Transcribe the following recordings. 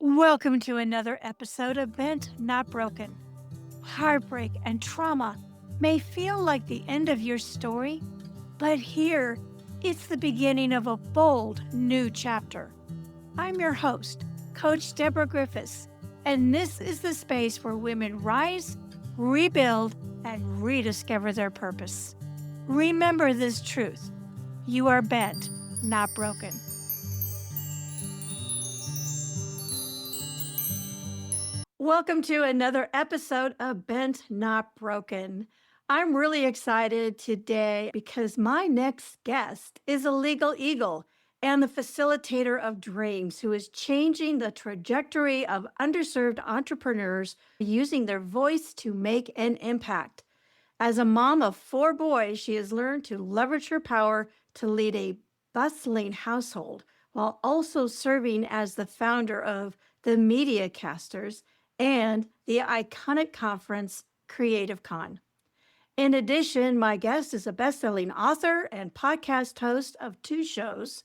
Welcome to another episode of Bent Not Broken. Heartbreak and trauma may feel like the end of your story, but here it's the beginning of a bold new chapter. I'm your host, Coach Deborah Griffiths, and this is the space where women rise, rebuild, and rediscover their purpose. Remember this truth: you are bent, not broken. Welcome to another episode of Bent Not Broken. I'm really excited today because my next guest is a legal eagle and the facilitator of dreams who is changing the trajectory of underserved entrepreneurs using their voice to make an impact. As a mom of 4 boys, she has learned to leverage her power to lead a bustling household while also serving as the founder of the Media Casters and the iconic conference Creative Con. In addition, my guest is a best-selling author and podcast host of 2 shows,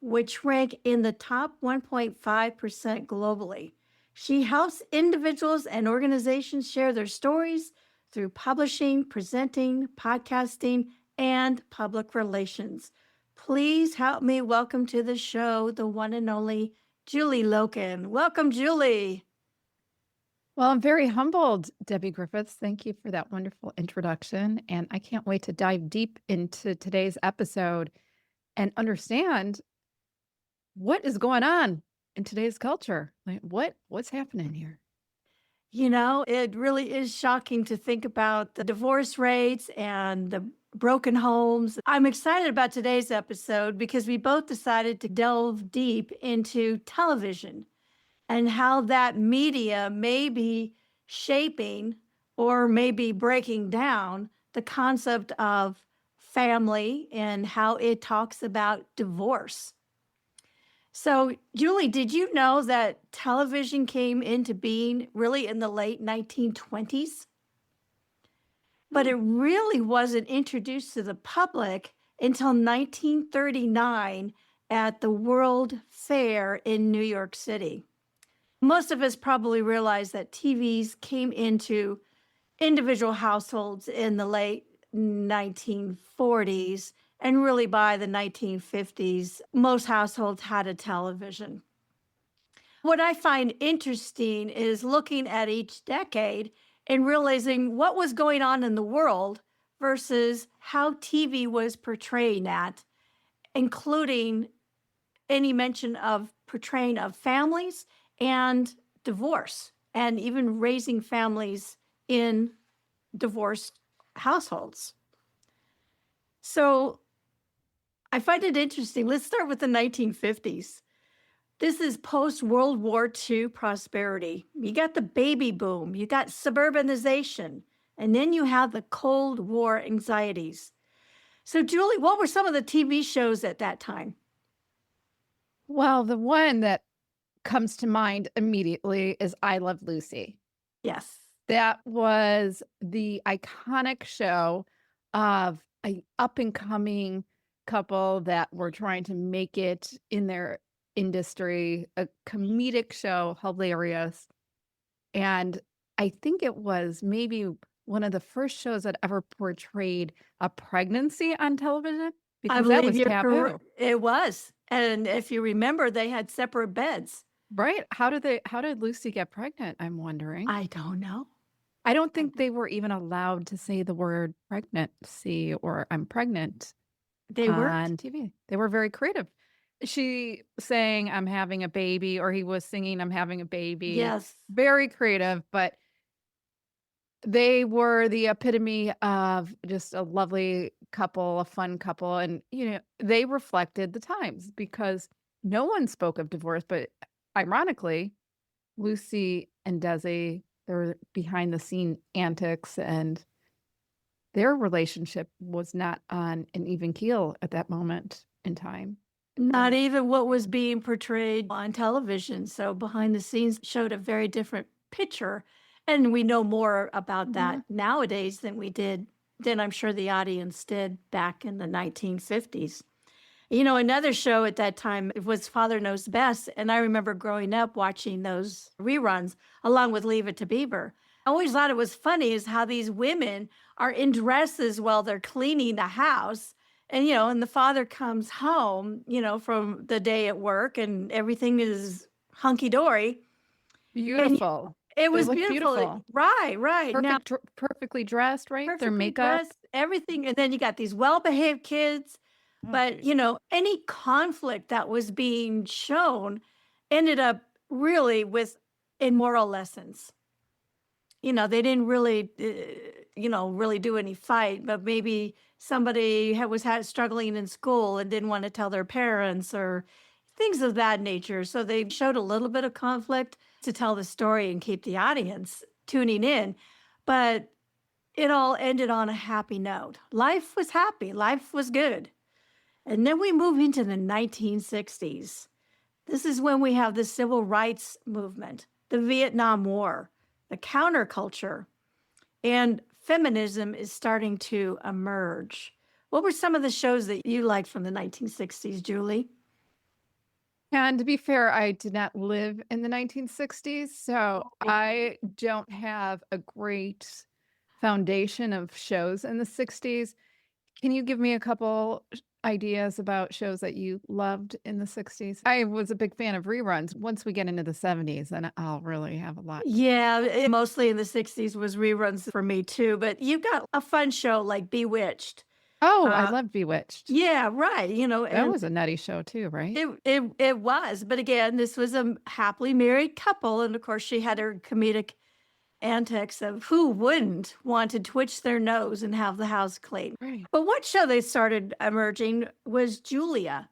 which rank in the top 1.5% globally. She helps individuals and organizations share their stories through publishing, presenting, podcasting, and public relations. Please help me welcome to the show the one and only Julie Loken. Welcome, Julie. Well, I'm very humbled, Debbie Griffiths. Thank you for that wonderful introduction. And I can't wait to dive deep into today's episode and understand what is going on in today's culture. Like what's happening here? You know, it really is shocking to think about the divorce rates and the broken homes. I'm excited about today's episode because we both decided to delve deep into television and how that media may be shaping or maybe breaking down the concept of family and how it talks about divorce. So, Julie, did you know that television came into being really in the late 1920s? But it really wasn't introduced to the public until 1939 at the World Fair in New York City. Most of us probably realize that TVs came into individual households in the late 1940s, and really by the 1950s, most households had a television. What I find interesting is looking at each decade and realizing what was going on in the world versus how TV was portraying that, including any mention of portraying of families and divorce, and even raising families in divorced households. So I find it interesting. Let's start with the 1950s. This is post-World War II prosperity. You got the baby boom, you got suburbanization, and then you have the Cold War anxieties. So, Julie, what were some of the TV shows at that time? Well, the one that comes to mind immediately is I Love Lucy. Yes. That was the iconic show of a up and coming couple that were trying to make it in their industry, a comedic show, hilarious. And I think it was maybe one of the first shows that ever portrayed a pregnancy on television I because that believe was you're taboo, correct. It was. And if you remember, they had separate beds. right? How did Lucy get pregnant? I'm wondering. I don't know. I don't think they were even allowed to say the word pregnancy or I'm pregnant They weren't. on TV. They were very creative. She sang I'm having a baby, or he was singing I'm having a baby. Yes. Very creative, but they were the epitome of just a lovely couple, a fun couple. And, they reflected the times because no one spoke of divorce. But ironically, Lucy and Desi, there were behind the scene antics, and their relationship was not on an even keel at that moment in time. Not even what was being portrayed on television. So behind the scenes showed a very different picture. And we know more about that nowadays than I'm sure the audience did back in the 1950s. Another show at that time was Father Knows Best, and I remember growing up watching those reruns along with Leave It to Beaver. I always thought it was funny is how these women are in dresses while they're cleaning the house. And the father comes home, from the day at work and everything is hunky dory. And Beautiful. it They was look beautiful. beautiful. Right, right. Now, Perfectly dressed, right? Their perfectly makeup. dressed, everything. And then you got these well behaved kids. Oh, But any conflict that was being shown ended up really with immoral lessons. They didn't really, really do any fight, but maybe somebody was struggling in school and didn't want to tell their parents or things of that nature. So they showed a little bit of conflict to tell the story and keep the audience tuning in. But it all ended on a happy note. Life was happy, life was good. And then we move into the 1960s. This is when we have the civil rights movement, the Vietnam War, the counterculture, and feminism is starting to emerge. What were some of the shows that you liked from the 1960s, Julie? and to be fair, I did not live in the 1960s, so I don't have a great foundation of shows in the 60s. Can you give me a couple ideas about shows that you loved in the 60s? I was a big fan of reruns. Once we get into the 70s, then I'll really have a lot. Yeah, mostly in the 60s was reruns for me too, but you've got a fun show like Bewitched. Oh, I Uh, love Bewitched. yeah, right. That And was a nutty show too, right? it was, but again, this was a happily married couple, and of course, she had her comedic antics of who wouldn't want to twitch their nose and have the house clean. Right. But one show they started emerging was Julia,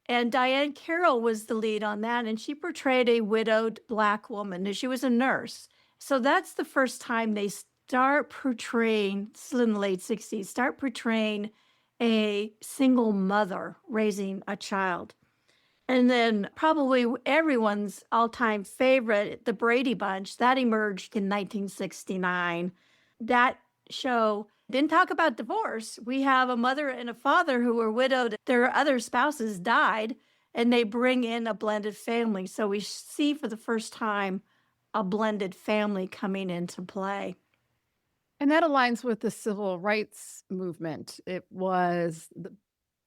and Diane Carroll was the lead on that, and she portrayed a widowed Black woman, and she was a nurse. So that's the first time they start portraying, this is in the late 60s, start portraying a single mother raising a child. And then probably everyone's all-time favorite, The Brady Bunch, that emerged in 1969. That show didn't talk about divorce. We have a mother and a father who were widowed. Their other spouses died, and they bring in a blended family. So we see for the first time a blended family coming into play. And that aligns with the civil rights movement. It was the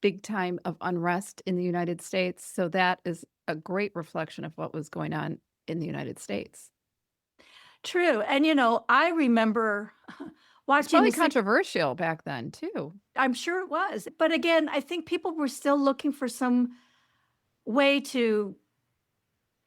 big time of unrest in the United States. So that is a great reflection of what was going on in the United States. True. And I remember It's watching probably the six. controversial back then too. I'm sure it was. But again, I think people were still looking for some way to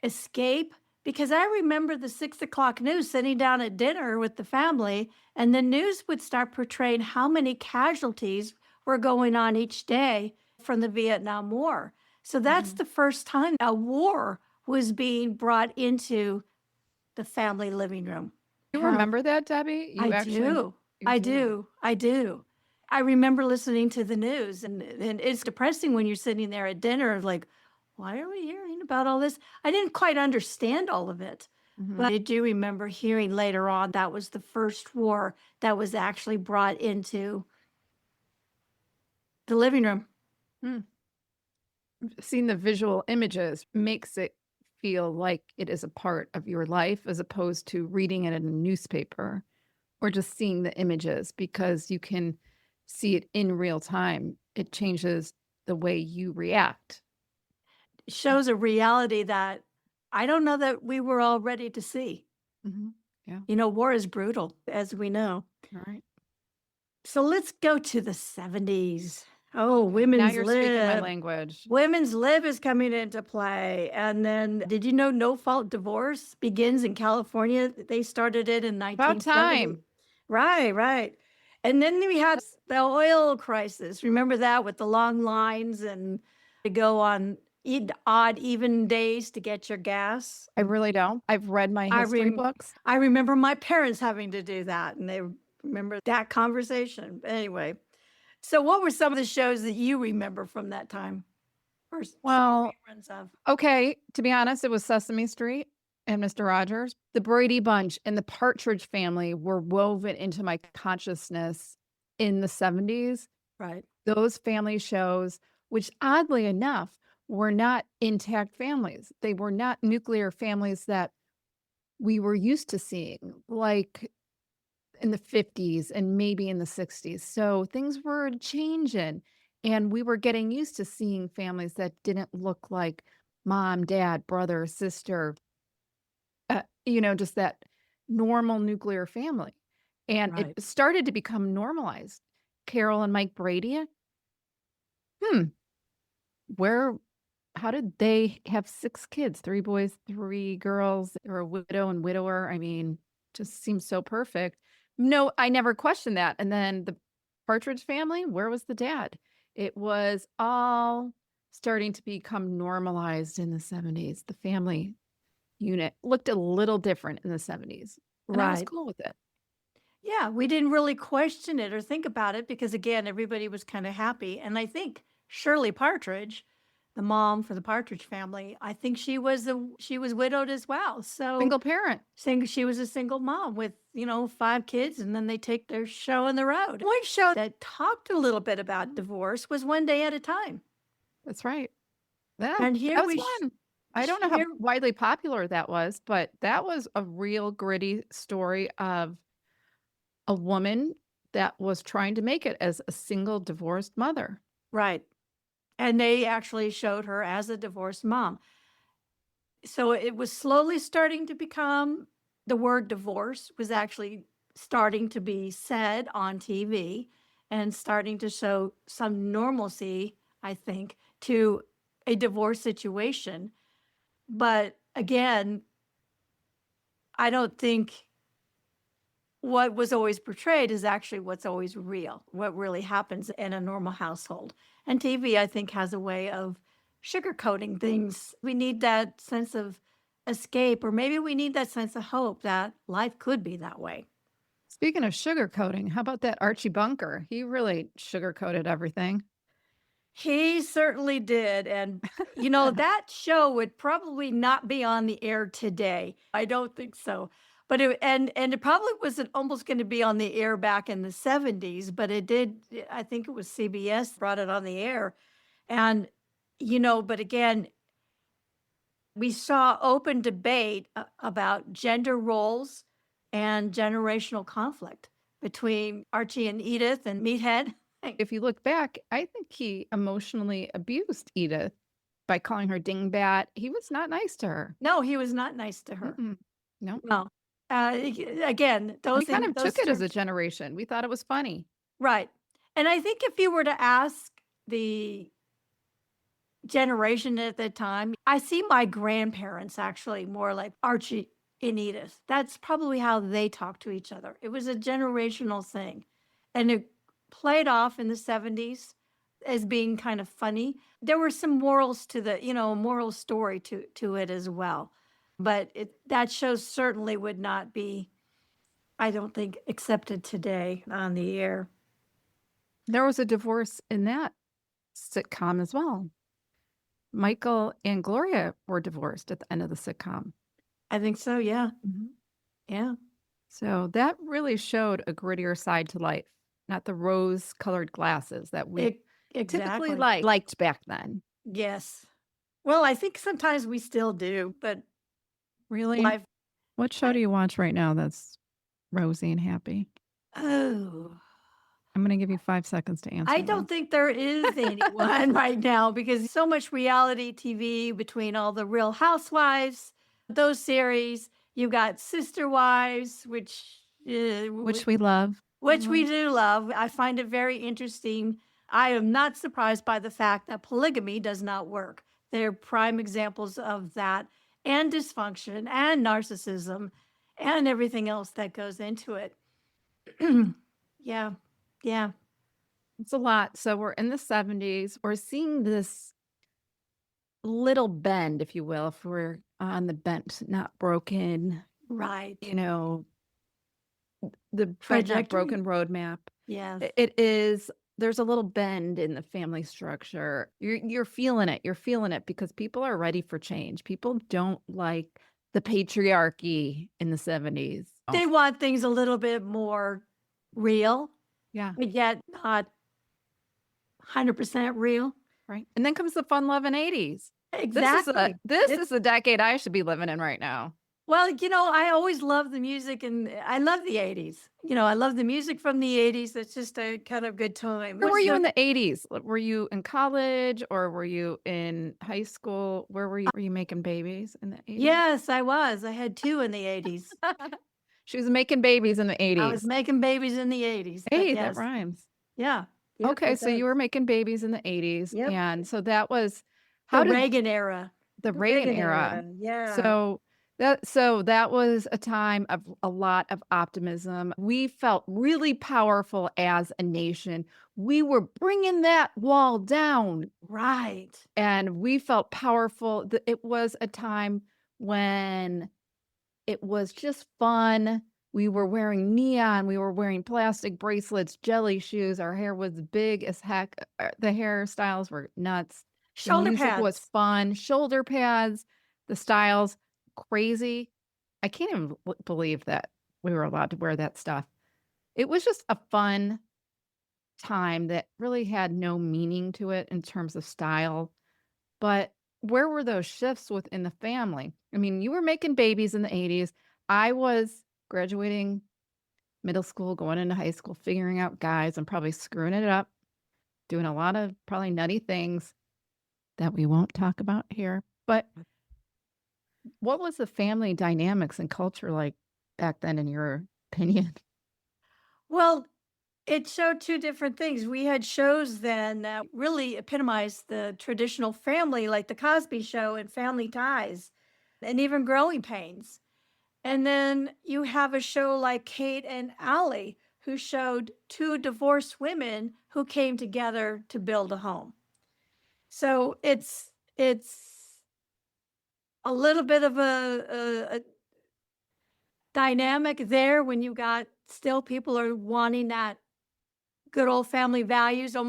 escape because I remember the 6 o'clock news sitting down at dinner with the family, and the news would start portraying how many casualties were going on each day from the Vietnam War. So that's Mhm. the first time a war was being brought into the family living room. You How remember that, Debbie? I You actually do. you I do. do. I do. I remember listening to the news, and it's depressing when you're sitting there at dinner, like, why are we hearing about all this? I didn't quite understand all of it. Mhm. But I do remember hearing later on that was the first war that was actually brought into the living room. Mm. Seeing the visual images makes it feel like it is a part of your life as opposed to reading it in a newspaper or just seeing the images because you can see it in real time. It changes the way you react. It shows a reality that I don't know that we were all ready to see. Mhm. Yeah. War is brutal, as we know. All right. So let's go to the 70s. Oh, Okay. Now women's you're speaking my lib. language. Women's lib is coming into play. And then, did you know no fault divorce begins in California? They started it in About 1970. time. Right, right. And then we had the oil crisis. Remember that with the long lines and to go on odd, even days to get your gas? I really don't. I've read my I history rem books. I remember my parents having to do that, and they remember that conversation. Anyway, so what were some of the shows that you remember from that time or saw Well, reruns of? okay, to be honest, it was Sesame Street and Mr. Rogers. The Brady Bunch and the Partridge Family were woven into my consciousness in the 70s. Right. Those family shows which oddly enough were not intact families. They were not nuclear families that we were used to seeing, like in the 50s and maybe in the 60s. So things were changing, and we were getting used to seeing families that didn't look like mom, dad, brother, sister, just that normal nuclear family. And it Right. started to become normalized. Carol and Mike Brady, hmm, where how did they have 6 kids? 3 boys, 3 girls, or a widow and widower? I mean, just seems so perfect. No, I never questioned that. And then the Partridge Family, where was the dad? It was all starting to become normalized in the 70s. The family unit looked a little different in the 70s, and I was Right. cool with it. Yeah, we didn't really question it or think about it because, again, everybody was kind of happy. And I think Shirley Partridge, the mom for the Partridge Family, I think she was widowed as well. So Single parent. she was a single mom with 5 kids, and then they take their show on the road. One show that talked a little bit about divorce was One Day at a Time, That's right. Yeah, and that here was we fun. I don't know how here widely popular that was, but that was a real gritty story of a woman that was trying to make it as a single divorced mother. right, and they actually showed her as a divorced mom. So it was slowly starting to become the word divorce was actually starting to be said on TV and starting to show some normalcy, I think, to a divorce situation. But again, I don't think what was always portrayed is actually what's always real, what really happens in a normal household. And TV, I think, has a way of sugarcoating things. We need that sense of escape, or maybe we need that sense of hope that life could be that way. Speaking of sugarcoating, how about that Archie Bunker? He really sugarcoated everything. He certainly did. And, that show would probably not be on the air today. I don't think so. But it probably wasn't almost going to be on the air back in the 70s, but it did. I think it was CBS brought it on the air. And, but again, we saw open debate about gender roles and generational conflict between Archie and Edith and Meathead. If you look back, I think he emotionally abused Edith by calling her dingbat. He was not nice to her. No, he was not nice to her. Mm-mm. No. No. Again, We kind of those took it as a terms, generation. We thought it was funny. right. And I think if you were to ask the generation at the time, I see my grandparents actually more like Archie and Edith. That's probably how they talk to each other. It was a generational thing. And it played off in the 70s as being kind of funny. There were some morals to the, moral story to it as well. But that show certainly would not be, I don't think, accepted today on the air. There was a divorce in that sitcom as well. Michael and Gloria were divorced at the end of the sitcom. I think so, yeah. Mhm. Yeah. So that really showed a grittier side to life, not the rose-colored glasses that we It, typically exactly. liked back then. Yes. Well, I think sometimes we still do, but Really? life What show I do you watch right now that's rosy and happy? oh, I'm gonna give you 5 seconds to I answer don't this. think there is anyone right now because so much reality TV between all the Real Housewives, those series. You got Sister Wives, Which we love. which we Mhm. do love. I find it very interesting. I am not surprised by the fact that polygamy does not work. They're prime examples of that, and dysfunction and narcissism and everything else that goes into it. Yeah. Yeah. It's a lot. So we're in the 70s. We're seeing this little bend, if you will, if we're on the bent, not broken, Right. you know, the bent, not Trajectory. broken roadmap. Yes. It is there's a little bend in the family structure. You're feeling it. You're feeling it because people are ready for change. People don't like the patriarchy in the 70s. Oh, They want things a little bit more real, yeah. but yet not 100% real. Right, and then comes the fun-loving '80s. Exactly. This is the decade I should be living in right now. Well, I always love the music and I love the '80s. I love the music from the '80s. It's just a kind of good time. Where were What's you the in the '80s? Were you in college or were you in high school? Where were you? Were you making babies in the '80s? Yes, I was. I had 2 in the '80s. She was making babies in the I was '80s. making babies in the '80s, but Hey, that yes. rhymes. Yeah. Yep, Okay, it so you does. were making babies in the '80s, Yep. and so that was The how did Reagan era. the The Reagan Reagan era. era. Yeah. So that was a time of a lot of optimism. We felt really powerful as a nation. We were bringing that wall down, Right. and we felt powerful. It was a time when it was just fun. We were wearing neon, we were wearing plastic bracelets, jelly shoes, our hair was big as heck, the hairstyles were nuts. The Shoulder music was pads. fun, shoulder pads, the styles, crazy. I can't even believe that we were allowed to wear that stuff. It was just a fun time that really had no meaning to it in terms of style, but where were those shifts within the family? I mean, you were making babies in the '80s. I was graduating middle school, going into high school, figuring out guys and probably screwing it up, doing a lot of probably nutty things that we won't talk about here. But what was the family dynamics and culture like back then, in your opinion? Well, it showed 2 different things. We had shows then that really epitomized the traditional family, like The Cosby Show and Family Ties, and even Growing Pains. And then you have a show like Kate and Allie, who showed 2 divorced women who came together to build a home. So it's a little bit of a dynamic there when you got still people are wanting that good old family values. So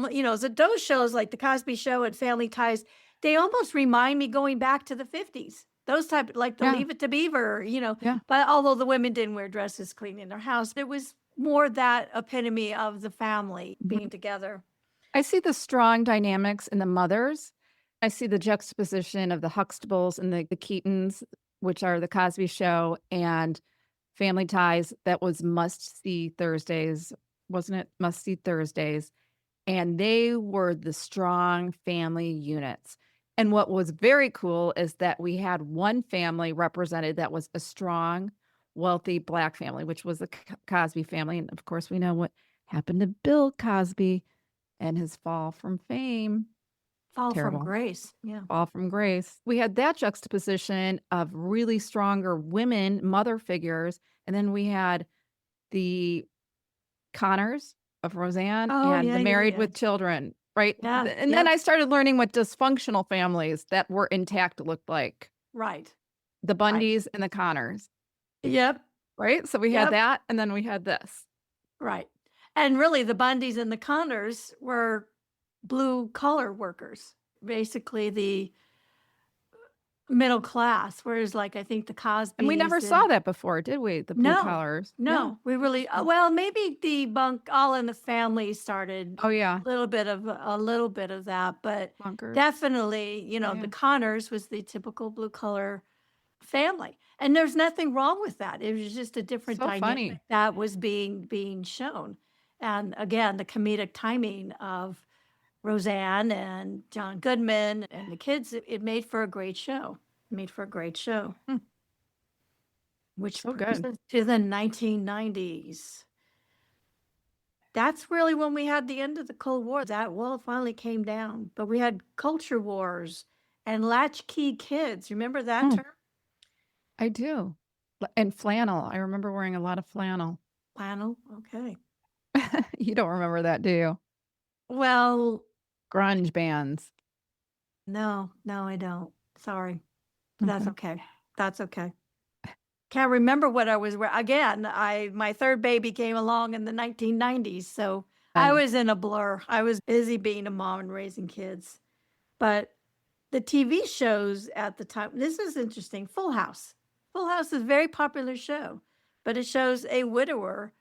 those shows like The Cosby Show and Family Ties, they almost remind me going back to the '50s. Those type like the Yeah, Leave It to Beaver. yeah. But although the women didn't wear dresses cleaning their house, there was more that epitome of the family Mhm. being together. I see the strong dynamics in the mothers. I see the juxtaposition of the Huxtables and the Keatons, which are the Cosby Show and Family Ties. That was must-see Thursdays, wasn't it? Must-see Thursdays, and they were the strong family units. And what was very cool is that we had one family represented that was a strong, wealthy Black family, which was the Cosby family, and of course, we know what happened to Bill Cosby and his fall from fame. Fall from Terrible. grace. Yeah. Fall from grace. We had that juxtaposition of really stronger women, mother figures, and then we had the Connors of Roseanne Oh, and yeah, the yeah, Married yeah. with Children, right? Yeah. And then Yep. I started learning what dysfunctional families that were intact looked like. Right. The Right. Bundys and the Connors, Yep. right? So we had Yep. that, and then we had this. Right. And really, the Bundys and the Connors were blue collar workers, basically the middle class. Whereas, like, I think the And we never Cosbys saw and that before, did we? The blue no, collars. Yeah. no, we really, Mm. well, maybe the bunk all in the family started Oh, yeah. a little bit of that, but Bunkers. definitely, the Yeah. Connors was the typical blue collar family. And there's nothing wrong with that. It was just a different So dynamic funny. that was being shown. And again, the comedic timing of Roseanne and John Goodman and the kids, it made for a great show. Made for a great show, Hmm, which so brings good. us to the 1990s. That's really when we had the end of the Cold War. That wall finally came down, but we had culture wars and latchkey kids. Remember that Mm, term? I do. And flannel. I remember wearing a lot of flannel. Flannel. Okay. You don't remember that, do you? Well, Grunge bands. no, no, I don't. Sorry. But that's Okay. okay. That's okay. Can't remember what I was again, my 3rd baby came along in the 1990s, so I And was in a blur. I was busy being a mom and raising kids. But the TV shows at the time, this is interesting. Full House. Full House is a very popular show, but it shows a widower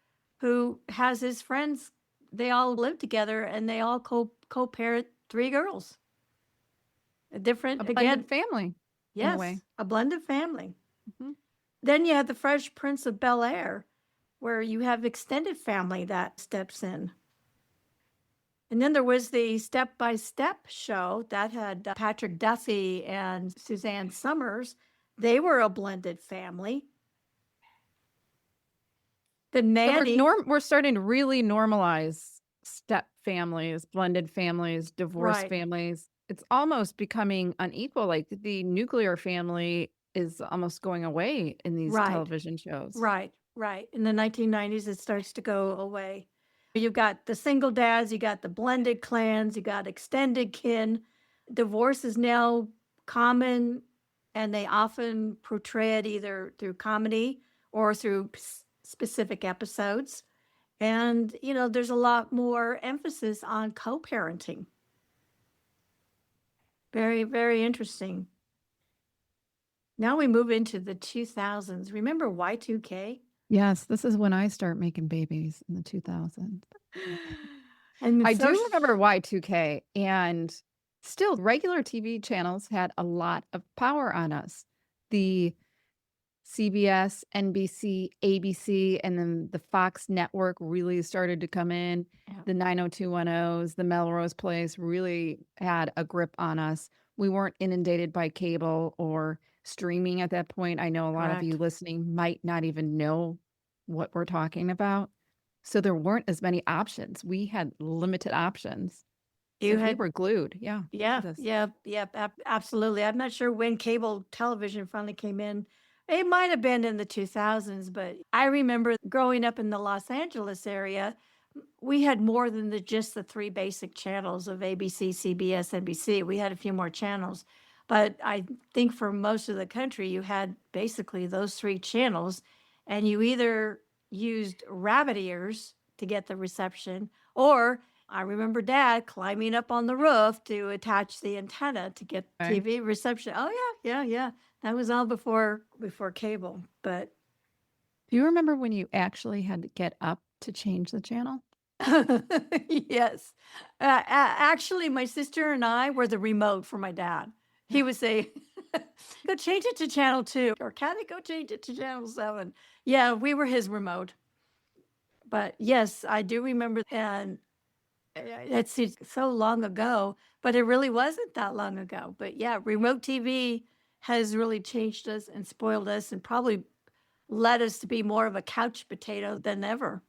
who has his friends. They all live together and they all co-parent 3 girls. A A different, blended again, family in a way. yes, a blended family. Mhm. Then you have the Fresh Prince of Bel-Air, where you have extended family that steps in. And then there was the Step by Step show that had Patrick Duffy and Suzanne Summers. They were a blended family. The So Nanny, we're starting to really normalize step families, blended families, divorced right, families. It's almost becoming unequal, like, the nuclear family is almost going away in these right, television shows. right, right. In the 1990s, it starts to go away. You've got the single dads, you got the blended clans, you got extended kin. Divorce is now common, and they often portray it either through comedy or through specific episodes. And, there's a lot more emphasis on co parenting. Very, very interesting. Now we move into the 2000s. Remember Y2K? Yes, this is when I start making babies in the 2000s. And I it's so, do remember Y2K, and still regular TV channels had a lot of power on us. The CBS, NBC, ABC, and then the Fox network really started to come in. yeah, The 90210s, the Melrose Place really had a grip on us. We weren't inundated by cable or streaming at that point. I know a lot of you correct. listening might not even know what we're talking about. So there weren't as many options. We had limited options. So You we had were glued, yeah, to Yeah, this. yeah, yeah, absolutely. I'm not sure when cable television finally came in. It might have been in the 2000s, but I remember growing up in the Los Angeles area, we had more than just the three basic channels of ABC, CBS, NBC. We had a few more channels, but I think for most of the country, you had basically those three channels, and you either used rabbit ears to get the reception, or I remember Dad climbing up on the roof to attach the antenna to get Okay. TV reception. Oh yeah, yeah, yeah. That was all before cable, but Do you remember when you actually had to get up to change the channel? yes. Actually, my sister and I were the remote for my dad. He would say, "Go change it to channel 2," or "Caddy, go change it to channel 7." Yeah, we were his remote. But yes, I do remember, and it's so long ago, but it really wasn't that long ago. But yeah, remote TV has really changed us and spoiled us and probably led us to be more of a couch potato than ever.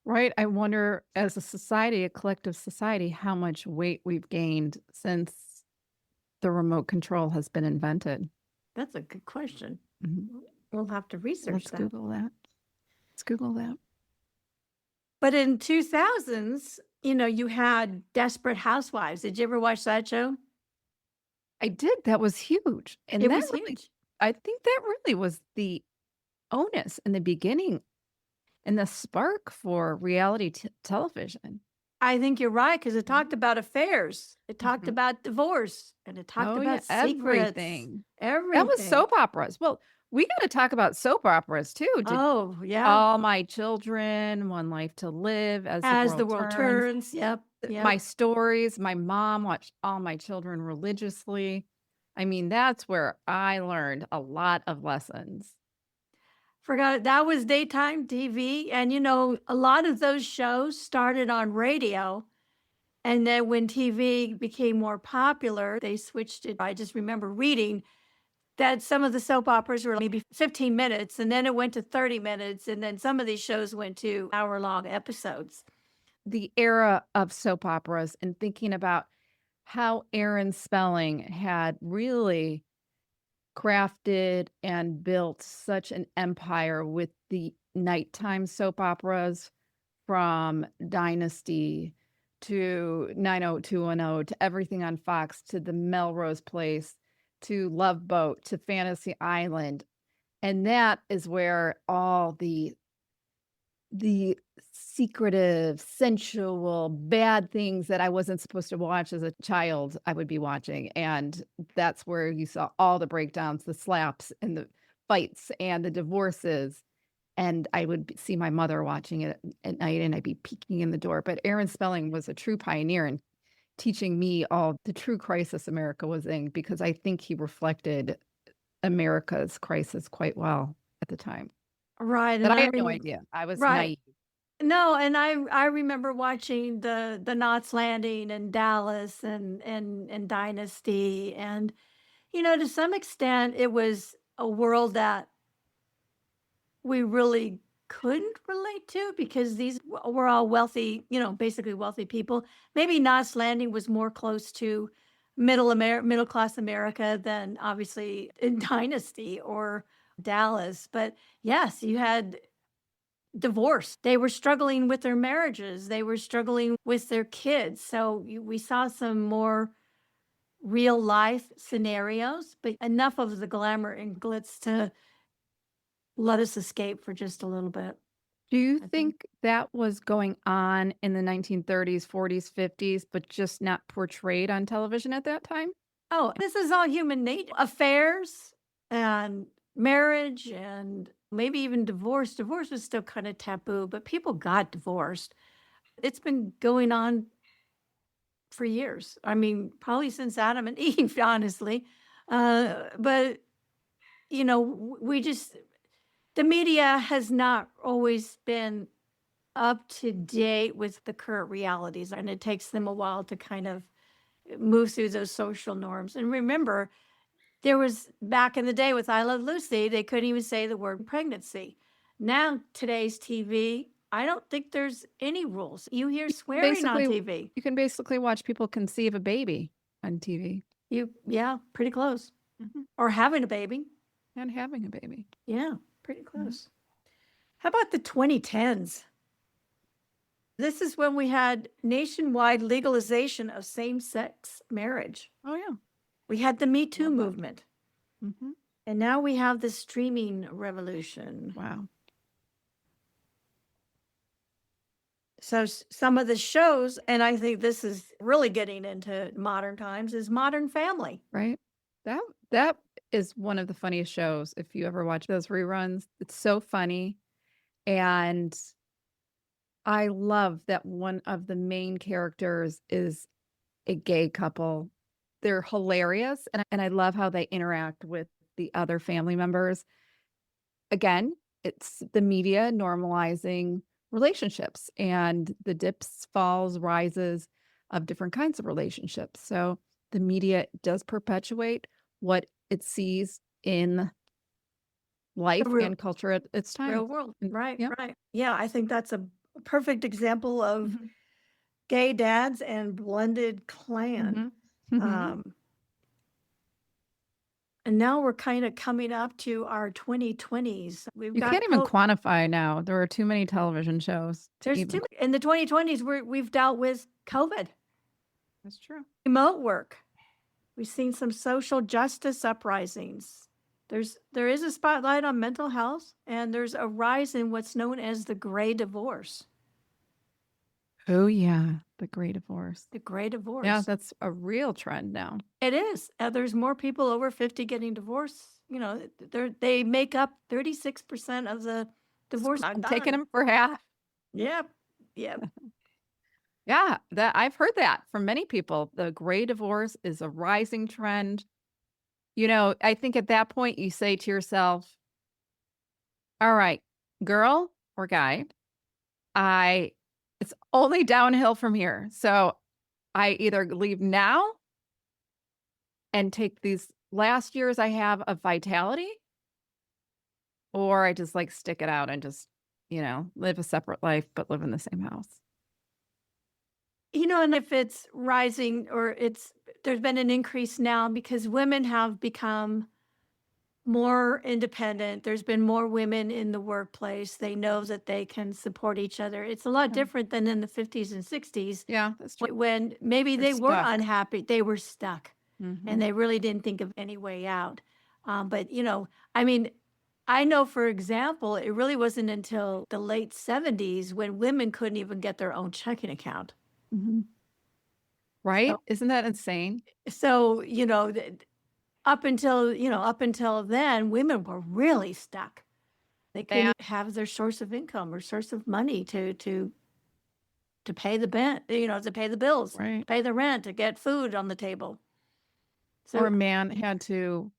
Right? I wonder, as a society, a collective society, how much weight we've gained since the remote control has been invented. That's a good question. Mhm. We'll have to research Let's that. Google that. Let's Google that. But in 2000s, you had Desperate Housewives. Did you ever watch that show? I did. That was huge. And It that was really, huge. I think that really was the onus in the beginning and the spark for reality television. I think you're right because it Mhm. talked about affairs, it talked Mhm. about divorce, and it talked Oh, yeah. about secrets, Everything. That was everything. soap operas. Well, we got to talk about soap operas too. Oh, yeah. All My Children, One Life to Live, As the As the World world Turns, turns. Yep, My yep. Stories. My mom watched All My Children religiously. I mean, that's where I learned a lot of lessons. Forgot it. That was daytime TV, and, a lot of those shows started on radio, and then when TV became more popular, they switched it. I just remember reading that some of the soap operas were maybe 15 minutes, and then it went to 30 minutes, and then some of these shows went to hour-long episodes. The era of soap operas and thinking about how Aaron Spelling had really crafted and built such an empire with the nighttime soap operas, from Dynasty to 90210 to everything on Fox to the Melrose Place to Love Boat to Fantasy Island. And that is where all the secretive, sensual, bad things that I wasn't supposed to watch as a child, I would be watching. And that's where you saw all the breakdowns, the slaps and the fights and the divorces. And I would see my mother watching it at night, and I'd be peeking in the door. But Aaron Spelling was a true pioneer. And teaching me all the true crisis America was in because I think he reflected America's crisis quite well at the time. Right, But and I I had no remember. idea. I was Right. naive. No, and I remember watching the Knots Landing and Dallas and Dynasty, and, to some extent, it was a world that we really couldn't relate to because these were all wealthy, basically wealthy people. Maybe Knots Landing was more close to middle class America than obviously in Dynasty or Dallas. But yes, you had divorce. They were struggling with their marriages. They were struggling with their kids. So we saw some more real life scenarios, but enough of the glamour and glitz to let us escape for just a little bit, Do you I think. think that was going on in the 1930s, 40s, 50s, but just not portrayed on television at that time? Oh, this is all human nature. Affairs and marriage and maybe even divorce. Divorce was still kind of taboo, but people got divorced. It's been going on for years. I mean, probably since Adam and Eve, honestly. But, we just, the media has not always been up to date with the current realities, and it takes them a while to kind of move through those social norms. And remember, there was back in the day with I Love Lucy, they couldn't even say the word pregnancy. Now, today's TV, I don't think there's any rules. You hear swearing on Basically, TV. you can basically watch people conceive a baby on TV. Yeah, pretty close. Mhm. Or having a baby. And having a baby. Yeah, pretty Mhm. close. How about the 2010s? This is when we had nationwide legalization of same sex marriage. Oh, yeah. We had the Me Too Love that. movement. Mhm. And now we have the streaming revolution. Wow. So some of the shows, and I think this is really getting into modern times, is Modern Family. Right? That is one of the funniest shows if you ever watch those reruns. It's so funny, and I love that one of the main characters is a gay couple. They're hilarious, and I love how they interact with the other family members. Again, it's the media normalizing relationships and the dips, falls, rises of different kinds of relationships. So the media does perpetuate what it sees in The life real and culture at its time. real world. And Right, yeah. right. Yeah, I think that's a perfect example of Mhm. gay dads and blended clan. Mhm. Mhm. Um, and now we're kind of coming up to our 2020s. We've You got can't even quantify now. There are too many television shows to there's even. too in the 2020s we've dealt with COVID, That's true. remote work. We've seen some social justice uprisings. There is a spotlight on mental health, and there's a rise in what's known as the gray divorce. Oh, yeah, the Great Divorce. The gray Yeah, divorce. that's a real trend now. It is. There's more people over 50 getting divorced. They make up 36% of the divorce. I'm I'm taking done. them for half. Yep. Yep. Yeah, that I've heard that from many people. The gray divorce is a rising trend. I think at that point you say to yourself, "All right, girl or guy, I it's only downhill from here. So I either leave now and take these last years I have of vitality, or I just like stick it out and just, live a separate life but live in the same house." And if it's rising or there's been an increase now because women have become more independent. There's been more women in the workplace. They know that they can support each other. It's a lot Yeah. different than in the 50s and 60s Yeah, that's true. when maybe They're they were stuck. unhappy. They were stuck and Mhm. they really didn't think of any way out. But, I mean, I know, for example, it really wasn't until the late 70s when women couldn't even get their own checking account. Mhm. So, Right? Isn't that insane? so, up until then, women were really stuck. They And couldn't have their source of income or source of money to to pay the to pay the bills, Right. pay the rent, to get food on the table. Or So a man had to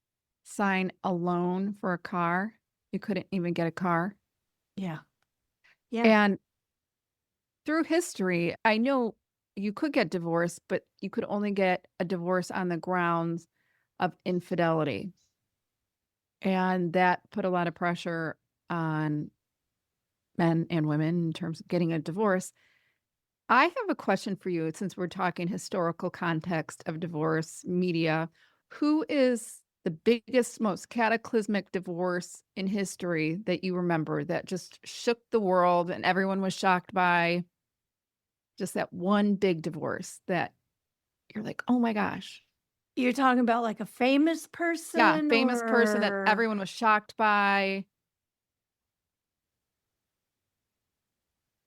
sign a loan for a car. You couldn't even get a car. yeah, yeah. And through history, I know you could get divorced, but you could only get a divorce on the grounds of infidelity. And that put a lot of pressure on men and women in terms of getting a divorce. I have a question for you since we're talking historical context of divorce, media. Who is the biggest, most cataclysmic divorce in history that you remember that just shook the world and everyone was shocked by? Just that one big divorce that you're like, "Oh my gosh." You're talking about like a famous Yeah, person famous person that or everyone was shocked by,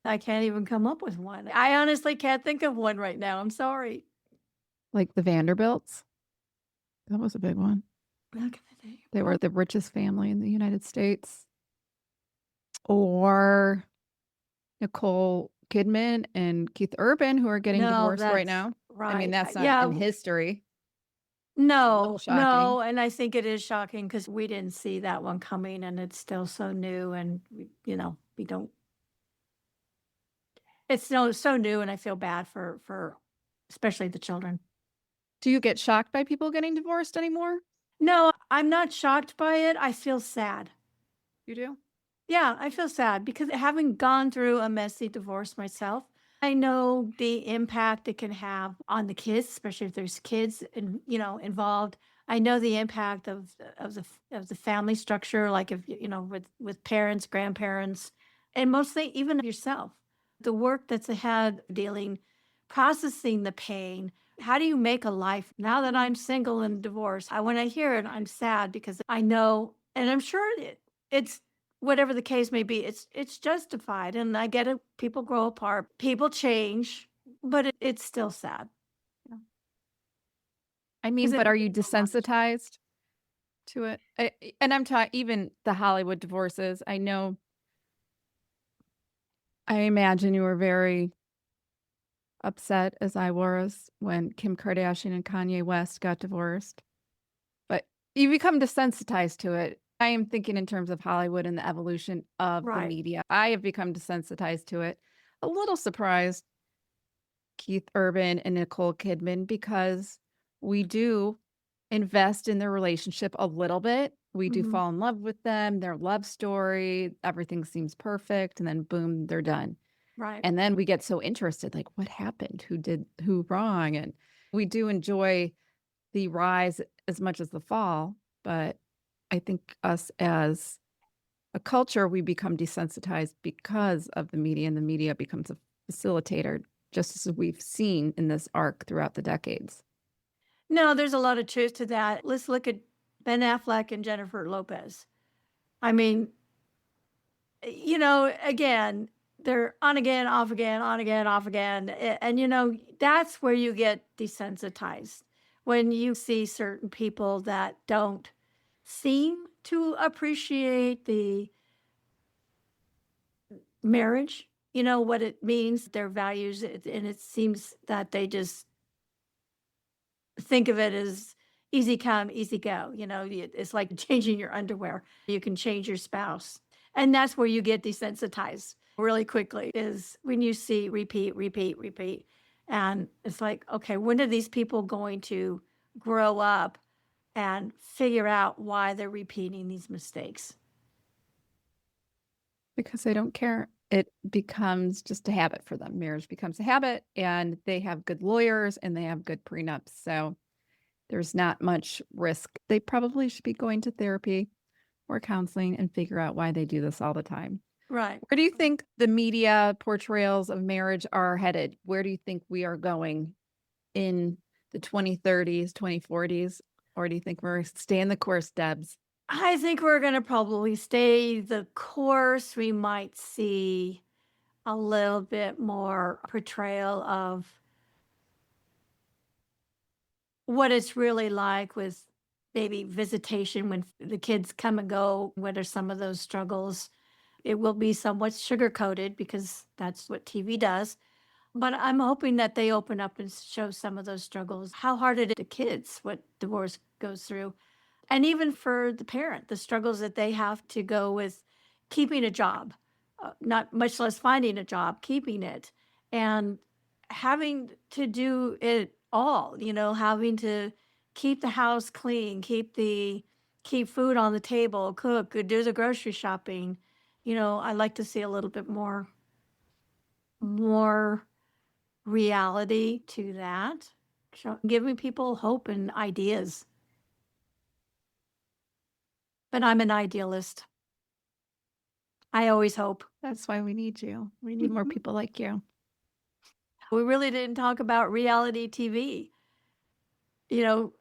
I can't even come up with one. I honestly can't think of one right now. I'm sorry. like the Vanderbilts. That was a big one. Back in the day. They were Well, the richest family in the United States. Or Nicole Kidman and Keith Urban, who are getting no, divorced right that's now. I mean, right. that's not Yeah, in history. It's a little no, shocking. no, and I think it is shocking because we didn't see that one coming, and it's still so new, and we don't. It's so new, and I feel bad for especially the children. Do you get shocked by people getting divorced anymore? No, I'm not shocked by it. I feel sad. You do? Yeah, I feel sad because having gone through a messy divorce myself, I know the impact it can have on the kids, especially if there's kids involved. I know the impact of the family structure, like if with parents, grandparents, and mostly even yourself. The work that's ahead, processing the pain. How do you make a life now that I'm single and divorced? When I hear it, I'm sad because I know, and I'm sure it's whatever the case may be, it's justified, and I get it, people grow apart, people change, but it's still sad. Yeah. I mean, Because but it are means you a lot. desensitized to it? And I'm talking even the Hollywood divorces. I know, I imagine you were very upset as I was when Kim Kardashian and Kanye West got divorced. But you become desensitized to it. I am thinking in terms of Hollywood and the evolution of the Right. media. I have become desensitized to it. A little surprised Keith Urban and Nicole Kidman because we do invest in their relationship a little bit. We do Mhm. fall in love with them, their love story, everything seems perfect, and then boom, they're done. Right. And then we get so interested, like, what happened? Who did who wrong? And we do enjoy the rise as much as the fall, but I think us as a culture, we become desensitized because of the media, and the media becomes a facilitator, just as we've seen in this arc throughout the decades. No, there's a lot of truth to that. Let's look at Ben Affleck and Jennifer Lopez. I mean, again, they're on again, off again, on again, off again. And, that's where you get desensitized when you see certain people that don't seem to appreciate the marriage, what it means, their values. And it seems that they just think of it as easy come, easy go. It's like changing your underwear. You can change your spouse. And that's where you get desensitized really quickly is when you see repeat, repeat, repeat. And it's like, okay, when are these people going to grow up and figure out why they're repeating these mistakes? Because they don't care. It becomes just a habit for them. Marriage becomes a habit, and they have good lawyers and they have good prenups. So there's not much risk. They probably should be going to therapy or counseling and figure out why they do this all the time. Right. Where do you think the media portrayals of marriage are headed? Where do you think we are going in the 2030s, 2040s? Or do you think we're staying the course, Debs? I think we're going to probably stay the course. We might see a little bit more portrayal of what it's really like with maybe visitation when the kids come and go. What are some of those struggles? It will be somewhat sugar coated because that's what TV does. But I'm hoping that they open up and show some of those struggles, how hard it is to kids, what divorce goes through. And even for the parent, the struggles that they have to go with keeping a job, not much less finding a job, keeping it, and having to do it all, having to keep the house clean, keep food on the table, cook, do the grocery shopping. I like to see a little bit more reality to that, giving people hope and ideas. But I'm an idealist. I always hope. That's why we need you. We need more people like you. We really didn't talk about reality TV.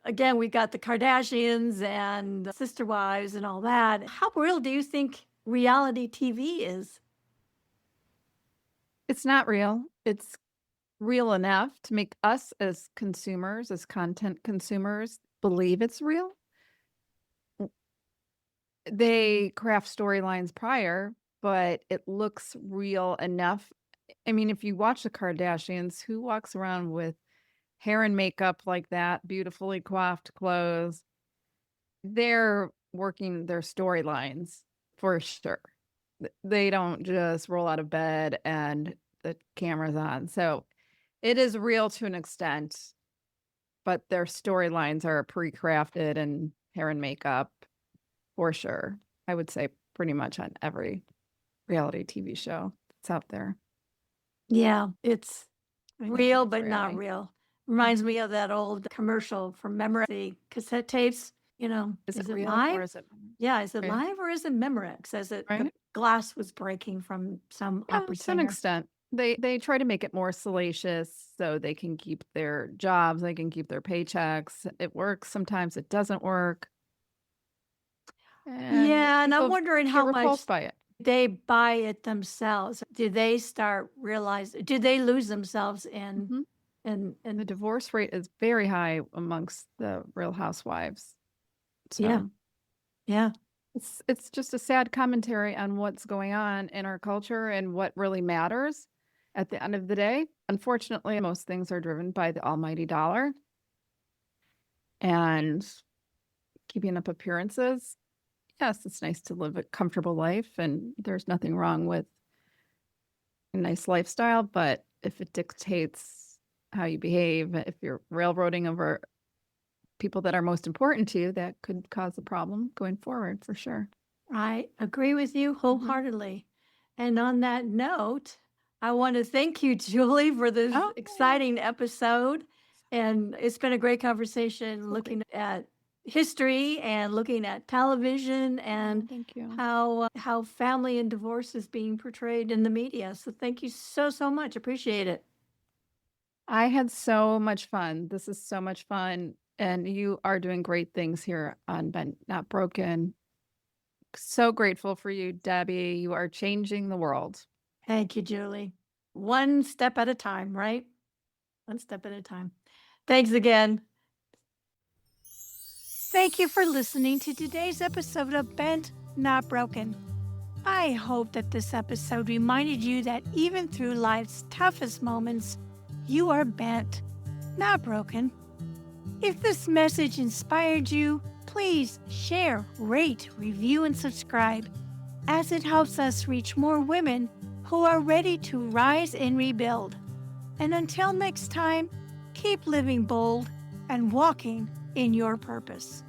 Again, we got the Kardashians and the Sister Wives and all that. How real do you think reality TV is? It's not real. It's real enough to make us as consumers, as content consumers, believe it's real. They craft storylines prior, but it looks real enough. I mean, if you watch the Kardashians, who walks around with hair and makeup like that, beautifully coiffed clothes? They're working their storylines for sure. They don't just roll out of bed and the camera's on. So it is real to an extent, but their storylines are pre-crafted and hair and makeup for sure. I would say pretty much on every reality TV show that's out there. Yeah, it's I know real, it's but not really. real. Reminds me of that old commercial from Memorex, the cassette tapes. Is it Is it real live? or is it Yeah, is it real? live or is it Memorex? As the Right? glass was breaking from some Yeah, opera to an singer. extent. They try to make it more salacious so they can keep their jobs, they can keep their paychecks. It works, sometimes it doesn't work, and Yeah, and I'm people wondering get how much repulsed by it. they buy it themselves. Do they lose themselves Mhm. The in divorce rate is very high amongst the Real Housewives. yeah, So, yeah. it's just a sad commentary on what's going on in our culture and what really matters at the end of the day. Unfortunately, most things are driven by the almighty dollar and keeping up appearances. Yes, it's nice to live a comfortable life, and there's nothing wrong with a nice lifestyle, but if it dictates how you behave, if you're railroading over people that are most important to you, that could cause a problem going forward for sure. I agree with you Mhm. wholeheartedly. And on that note, I want to thank you, Julie, for this Oh, yeah. exciting episode. And it's been a great conversation So great. looking at history and looking at television Oh, and thank you. how family and divorce is being portrayed in the media. So thank you so much. Appreciate it. I had so much fun. This is so much fun. And you are doing great things here on Bent Not Broken. So grateful for you, Debbie. You are changing the world. Thank you, Julie. One step at a time, right? One step at a time. Thanks again. Thank you for listening to today's episode of Bent Not Broken. I hope that this episode reminded you that even through life's toughest moments, you are bent, not broken. If this message inspired you, please share, rate, review, and subscribe, as it helps us reach more women who are ready to rise and rebuild. And until next time, keep living bold and walking in your purpose.